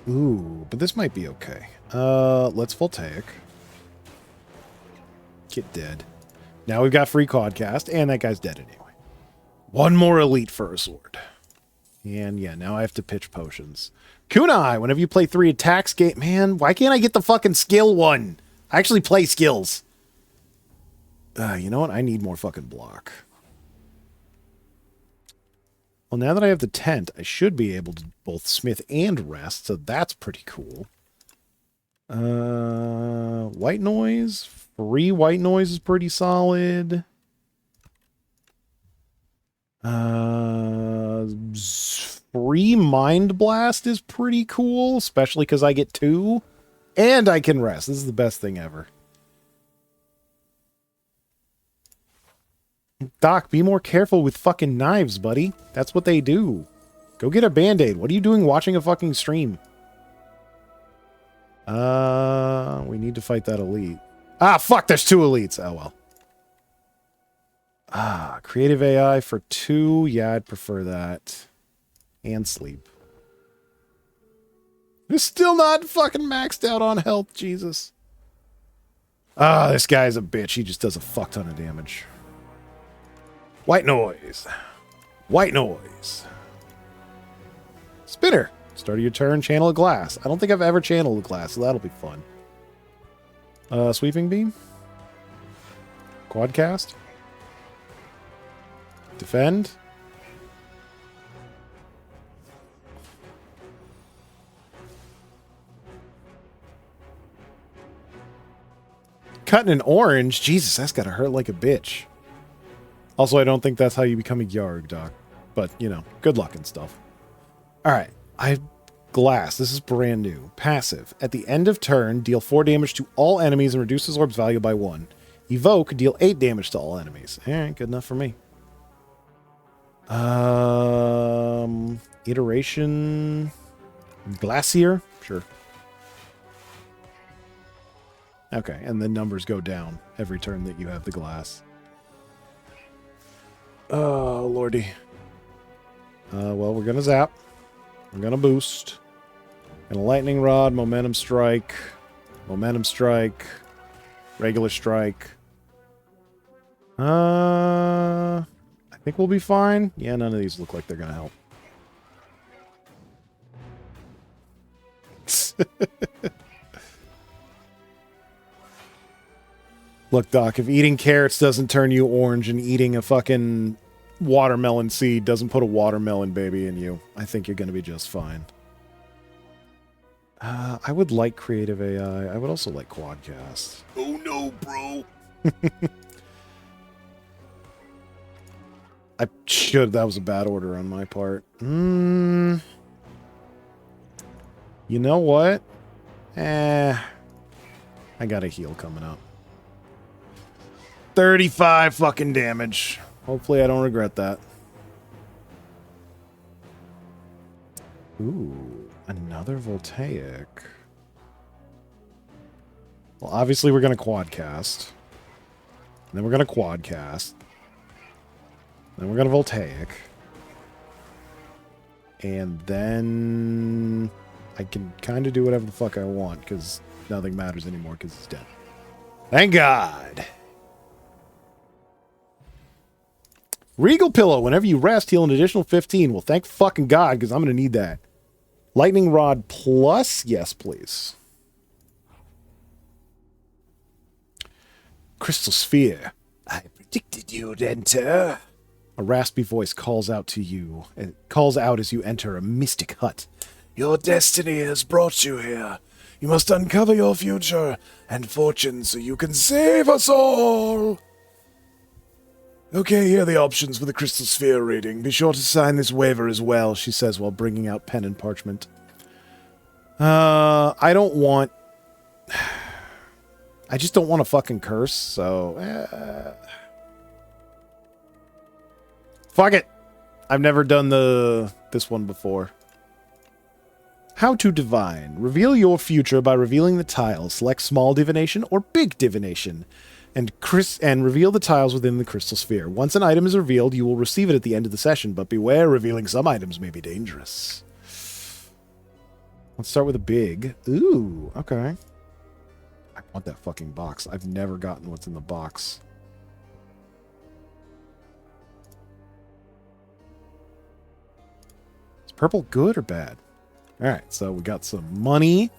Ooh, but this might be okay. Let's Voltaic. Get dead. Now we've got free Quadcast, and that guy's dead anyway. One more elite for a sword. And yeah, now I have to pitch potions. Kunai, whenever you play 3 attacks game... Man, why can't I get the fucking skill one? I actually play skills. You know what? I need more fucking block. Well, now that I have the tent, I should be able to both smith and rest, so that's pretty cool. White noise. Free white noise is pretty solid. Free mind blast is pretty cool, especially because I get 2. And I can rest. This is the best thing ever. Doc, be more careful with fucking knives, buddy. That's what they do. Go get a band-aid. What are you doing watching a fucking stream? We need to fight that elite. Ah, fuck, there's 2 elites. Oh, well. Creative AI for 2. Yeah, I'd prefer that. And sleep. It's still not fucking maxed out on health, Jesus. This guy's a bitch. He just does a fuck ton of damage. White noise. White noise. Spinner. Start of your turn, channel a glass. I don't think I've ever channeled a glass, so that'll be fun. Sweeping beam. Quadcast. Defend. Cutting an orange? Jesus, that's gotta hurt like a bitch. Also, I don't think that's how you become a Yarg, Doc. But, you know, good luck and stuff. Alright, Glass. This is brand new. Passive. At the end of turn, deal 4 damage to all enemies and reduce this orb's value by 1. Evoke, deal 8 damage to all enemies. Alright, good enough for me. Iteration... Glacier? Sure. Okay, and the numbers go down every turn that you have the glass. Oh, lordy. Well, we're gonna zap. We're gonna boost. And a lightning rod, momentum strike, regular strike. I think we'll be fine. Yeah, none of these look like they're gonna help. Look, Doc, if eating carrots doesn't turn you orange and eating a fucking watermelon seed doesn't put a watermelon baby in you, I think you're going to be just fine. I would like creative AI. I would also like quadcast. Oh no, bro. I should. That was a bad order on my part. You know what? I got a heal coming up. 35 fucking damage. Hopefully I don't regret that. Ooh, another voltaic. Well, obviously we're going to quadcast. Then we're going to quadcast. Then we're going to voltaic. And then I can kind of do whatever the fuck I want because nothing matters anymore because he's dead. Thank God. Regal Pillow, whenever you rest, heal an additional 15. Well, thank fucking God, because I'm going to need that. Lightning Rod plus? Yes, please. Crystal Sphere. I predicted you'd enter. A raspy voice calls out to you, and calls out as you enter a mystic hut. Your destiny has brought you here. You must uncover your future and fortune so you can save us all. Okay, here are the options for the Crystal Sphere reading. Be sure to sign this waiver as well, she says while bringing out pen and parchment. I don't want... I just don't want to fucking curse, so... Fuck it! I've never done this one before. How to divine. Reveal your future by revealing the tiles. Select small divination or big divination. And reveal the tiles within the crystal sphere. Once an item is revealed, you will receive it at the end of the session, but beware, revealing some items may be dangerous. Let's start with a big. Ooh, okay. I want that fucking box. I've never gotten what's in the box. Is purple good or bad? Alright, so we got some money.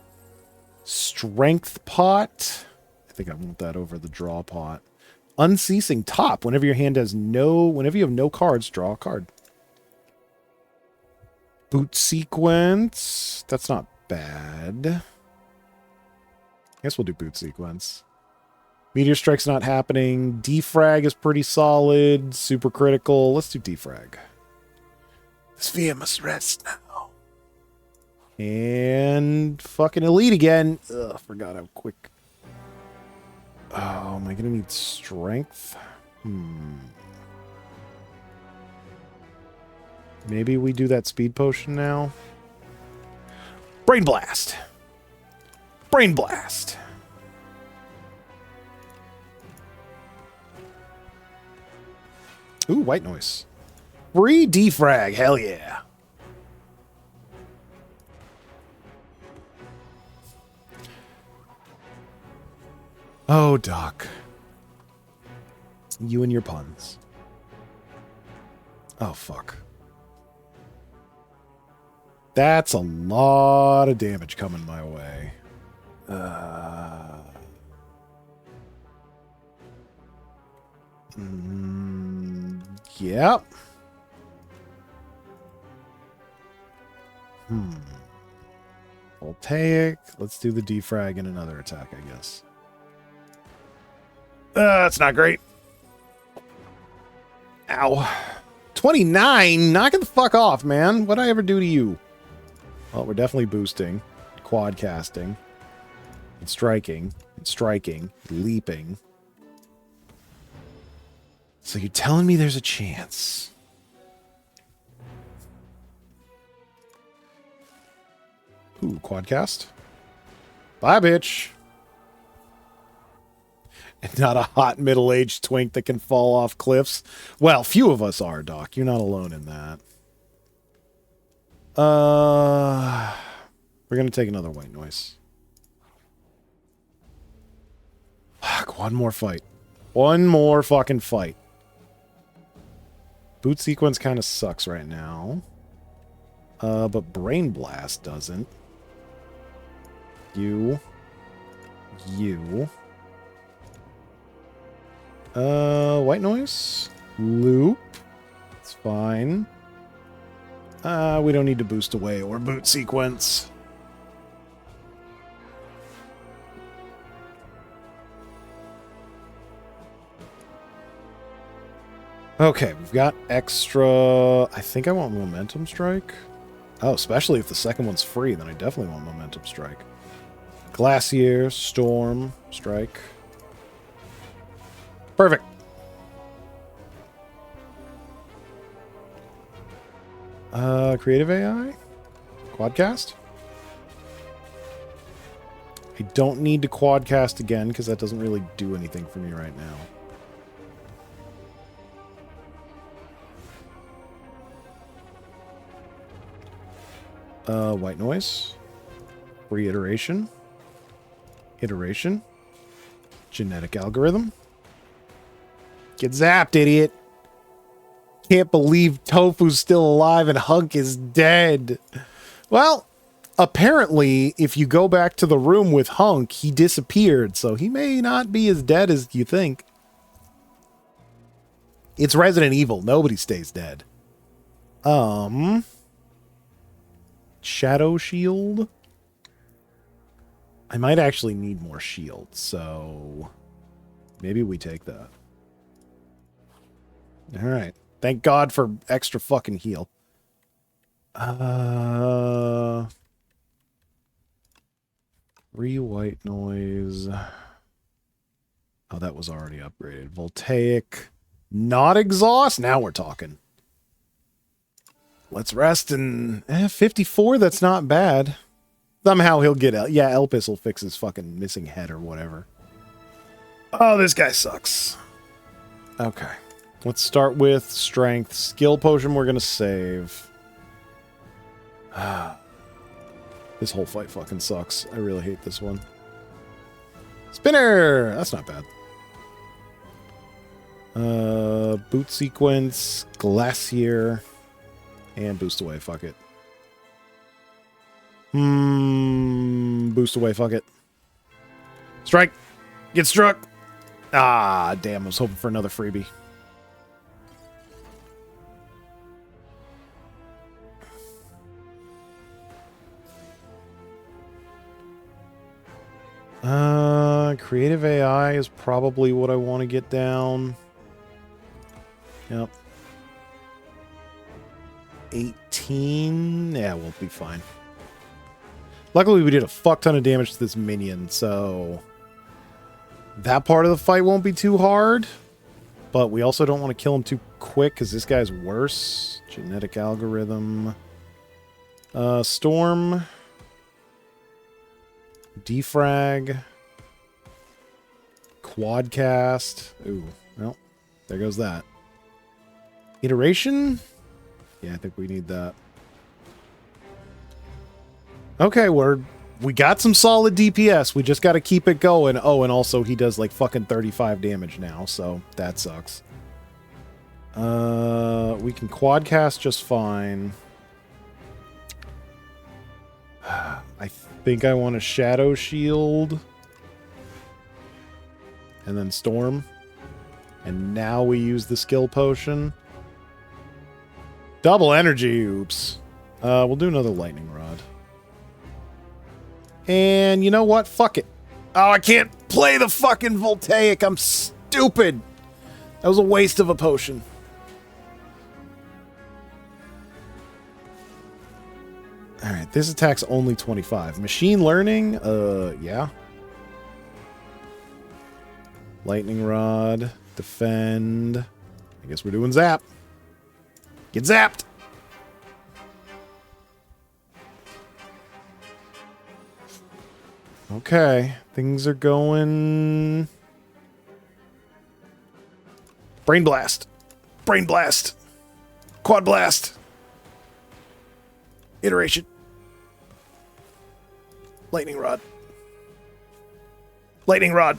Strength pot. I think I want that over the draw pot. Unceasing top. Whenever you have no cards, draw a card. Boot sequence. That's not bad. I guess we'll do boot sequence. Meteor strike's not happening. Defrag is pretty solid. Super critical. Let's do defrag. The sphere must rest now. And fucking elite again. Ugh, forgot how quick. Oh, am I going to need strength? Maybe we do that speed potion now. Brain Blast. Brain Blast. Ooh, white noise. Free defrag. Hell yeah. Oh, Doc. You and your puns. Oh, fuck. That's a lot of damage coming my way. Yep. Voltaic. Let's do the defrag and another attack, I guess. That's not great. Ow. 29? Knock it the fuck off, man. What'd I ever do to you? Well, we're definitely boosting. Quad casting. And striking. And striking. Leaping. So you're telling me there's a chance? Ooh, quad cast. Bye, bitch. And not a hot middle-aged twink that can fall off cliffs. Well, few of us are, Doc. You're not alone in that. We're going to take another white noise. Fuck, one more fight. One more fucking fight. Boot sequence kind of sucks right now. But Brain Blast doesn't. You. White noise? Loop. It's fine. We don't need to boost away or boot sequence. Okay, we've got extra... I think I want Momentum Strike. Oh, especially if the second one's free, then I definitely want Momentum Strike. Glacier, Storm, Strike. Perfect. Creative AI? Quadcast? I don't need to quadcast again, because that doesn't really do anything for me right now. White noise. Reiteration. Iteration. Genetic algorithm. Get zapped, idiot. Can't believe Tofu's still alive and Hunk is dead. Well, apparently, if you go back to the room with Hunk, he disappeared, so he may not be as dead as you think. It's Resident Evil. Nobody stays dead. Shadow Shield? I might actually need more shield, so maybe we take that. Alright. Thank God for extra fucking heal. White noise. Oh, that was already upgraded. Voltaic. Not exhaust? Now we're talking. Let's rest and... 54, that's not bad. Somehow he'll get... Yeah, Elpis will fix his fucking missing head or whatever. Oh, this guy sucks. Okay. Let's start with strength. Skill potion we're going to save. This whole fight fucking sucks. I really hate this one. Spinner! That's not bad. Boot sequence, Glacier, and boost away. Fuck it. Boost away. Fuck it. Strike! Get struck! Ah, damn. I was hoping for another freebie. Creative AI is probably what I want to get down. Yep. 18? Yeah, we'll be fine. Luckily, we did a fuck ton of damage to this minion, so... that part of the fight won't be too hard. But we also don't want to kill him too quick, because this guy's worse. Genetic algorithm. Storm. Defrag. Quadcast. Ooh, well, there goes that. Iteration? Yeah, I think we need that. Okay, we got some solid DPS. We just got to keep it going. Oh, and also he does like fucking 35 damage now, so that sucks. We can quadcast just fine. I think I want a Shadow Shield. And then Storm. And now we use the skill potion. Double energy. Oops. We'll do another lightning rod. And you know what? Fuck it. Oh, I can't play the fucking Voltaic. I'm stupid. That was a waste of a potion. Alright, this attack's only 25. Machine learning? Yeah. Lightning rod. Defend. I guess we're doing zap. Get zapped! Okay. Things are going... Brain blast. Brain blast. Quad blast. Iteration. Lightning rod. Lightning rod.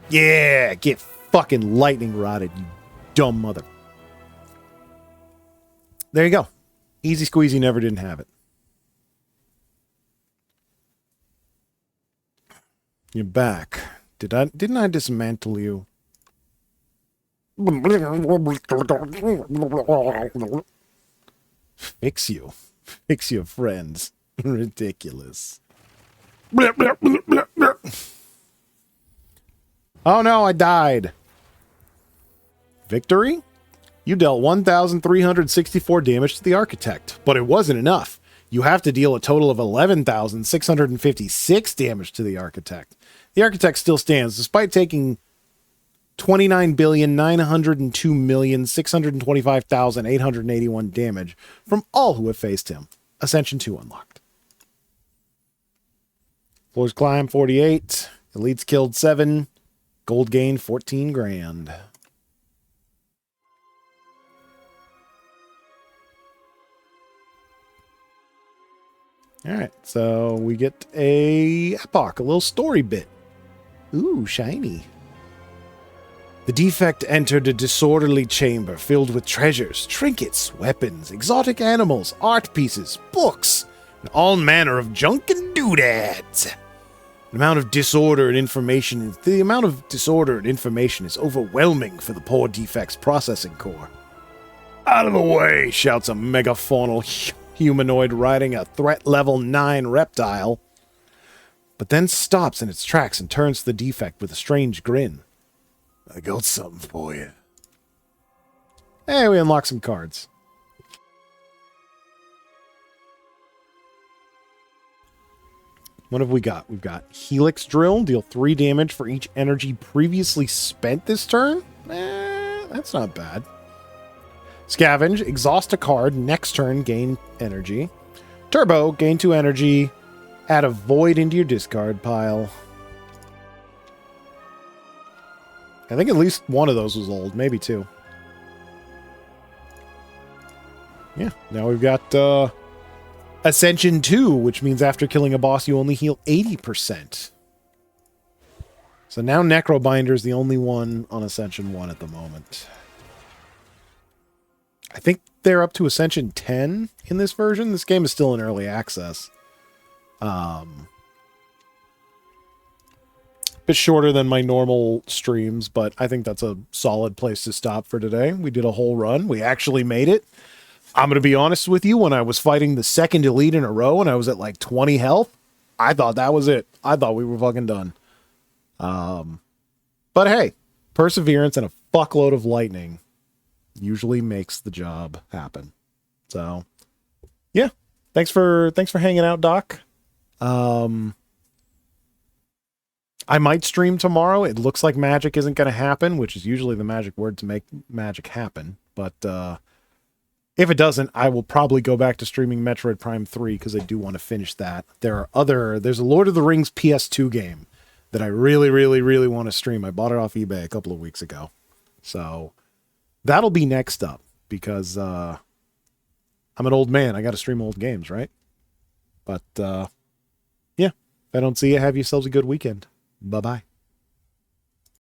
Yeah, get fucking lightning rodded, you dumb mother. There you go. Easy squeezy, never didn't have it. You're back. Didn't I dismantle you? Fix you. Fix your friends. Ridiculous. Oh no, I died. Victory? You dealt 1,364 damage to the Architect, but it wasn't enough. You have to deal a total of 11,656 damage to the Architect. The Architect still stands, despite taking 29,902,625,881 damage from all who have faced him. Ascension 2 unlocked. Floors climb 48. Elites killed 7. Gold gain 14 grand. Alright, so we get a epoch, a little story bit. Ooh, shiny. The defect entered a disorderly chamber filled with treasures, trinkets, weapons, exotic animals, art pieces, books, and all manner of junk and doodads. The amount of disorder and information is overwhelming for the poor defect's processing core. Out of the way, shouts a megafaunal humanoid riding a threat level 9 reptile, but then stops in its tracks and turns to the defect with a strange grin. I got something for you. Hey, we unlock some cards. What have we got? We've got Helix Drill. Deal 3 damage for each energy previously spent this turn. That's not bad. Scavenge. Exhaust a card. Next turn, gain energy. Turbo. Gain 2 energy. Add a void into your discard pile. I think at least one of those was old. Maybe 2. Yeah. Now we've got Ascension 2, which means after killing a boss, you only heal 80%. So now Necrobinder is the only one on Ascension 1 at the moment. I think they're up to Ascension 10 in this version. This game is still in early access. Bit shorter than my normal streams, but I think that's a solid place to stop for today. We did a whole run. We actually made it. I'm going to be honest with you. When I was fighting the second elite in a row and I was at like 20 health, I thought that was it. I thought we were fucking done. But hey, perseverance and a fuckload of lightning usually makes the job happen. So, yeah. Thanks for hanging out, Doc. I might stream tomorrow. It looks like magic isn't going to happen, which is usually the magic word to make magic happen. But if it doesn't, I will probably go back to streaming Metroid Prime 3 because I do want to finish that. There's a Lord of the Rings PS2 game that I really, really, really want to stream. I bought it off eBay a couple of weeks ago. So that'll be next up because I'm an old man. I got to stream old games, right? But yeah, if I don't see you, have yourselves a good weekend. Bye-bye.